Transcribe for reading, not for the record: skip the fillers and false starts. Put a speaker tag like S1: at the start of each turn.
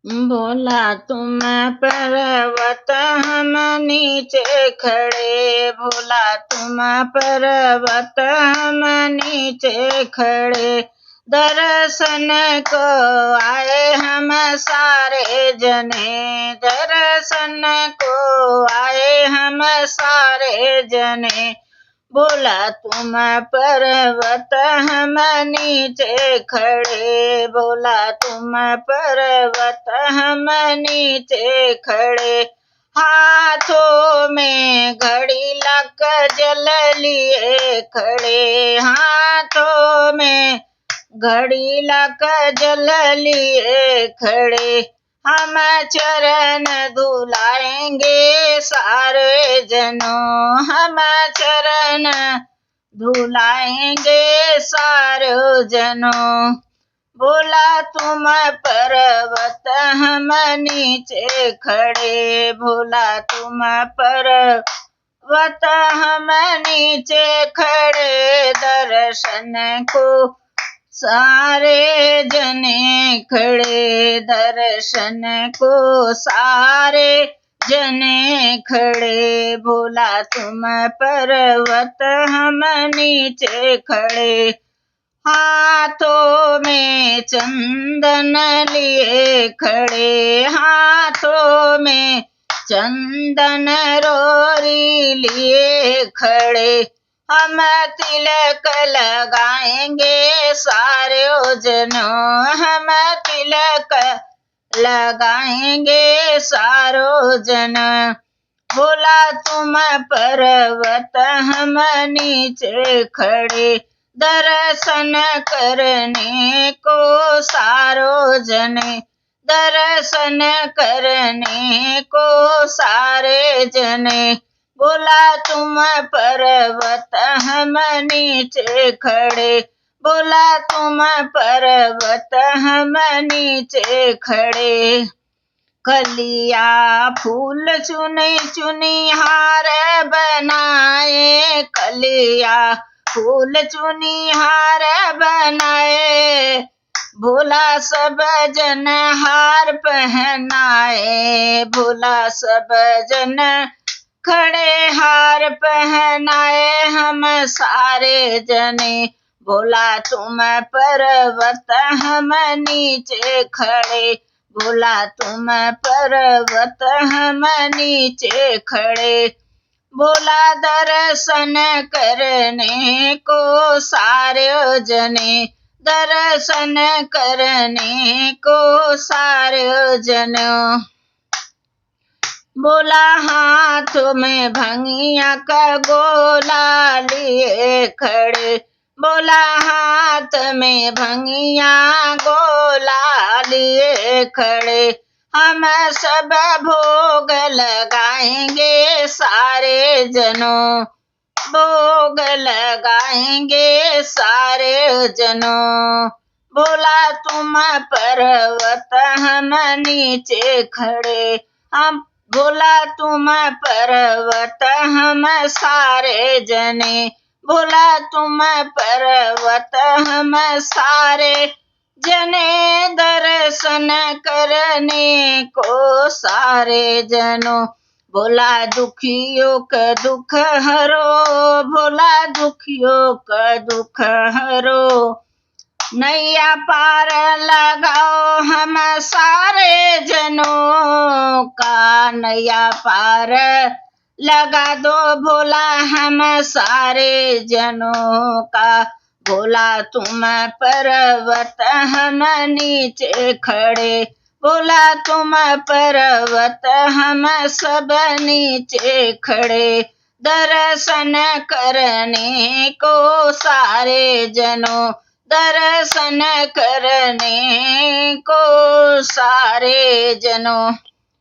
S1: भोला तुम पर्वत हम नीचे खड़े, भोला तुम पर्वत हम नीचे खड़े। दर्शन को आए हम सारे जने, दर्शन को आए हम सारे जने। भोला तुम पर्वत हम नीचे खड़े, भोला तुम पर्वत हम नीचे खड़े। हाथों में घड़ी लक जल लिए खड़े, हाथों में घड़ी लक जल लिए खड़े। हम चरण धुलाएंगे सारे जनों, हम चरण धुलाएंगे सारे जनों। भोला तुम पर्वत हम नीचे खड़े, भोला तुम पर्वत हम नीचे खड़े। दर्शन को सारे जने खड़े, दर्शन को सारे जने खड़े। भोला तुम पर्वत हम नीचे खड़े। हाथों में चंदन लिए खड़े, हाथों में चंदन रोरी लिए खड़े। हम तिलक लगाएंगे सारे जनों, हम तिलक लगाएंगे सारो जन। भोला तुम पर्वत हम नीचे खड़े। दर्शन करने को सारो जने, दर्शन करने को सारे जने। भोला तुम पर्वत हम नीचे खड़े, भोला तुम पर्वत हम नीचे खड़े। कलिया फूल चुनी चुनी हार बनाए, कलिया फूल चुनी हार बनाए। भोला सब जन हार पहनाए, भोला सब जन खड़े हार पहनाए हम सारे जने। भोला तुम पर्वत हम नीचे खड़े, भोला तुम पर्वत हम नीचे खड़े। भोला दर्शन करने को सारे जने, दर्शन करने को सारे जनों। भोला हाथ में भंगिया का गोला लिए खड़े, भोला हाथ में भंगिया गोला लिए खड़े। हम सब भोग लगाएंगे सारे जनों, भोग लगाएंगे सारे जनों। भोला तुम पर्वत हम नीचे खड़े, हम भोला तुम पर्वत हम सारे जने। भोला तुम पर्वत हम सारे जने। दर्शन करने को सारे जनों। भोला दुखियों का दुख हरो, भोला दुखियों का दुख हरो। नैया पार लगाओ हम सारे जनों का, नैया पार लगा दो भोला हम सारे जनों का। भोला तुम पर्वत हम नीचे खड़े, भोला तुम पर्वत हम सब नीचे खड़े। दर्शन करने को सारे जनों, दर्शन करने को सारे जनों।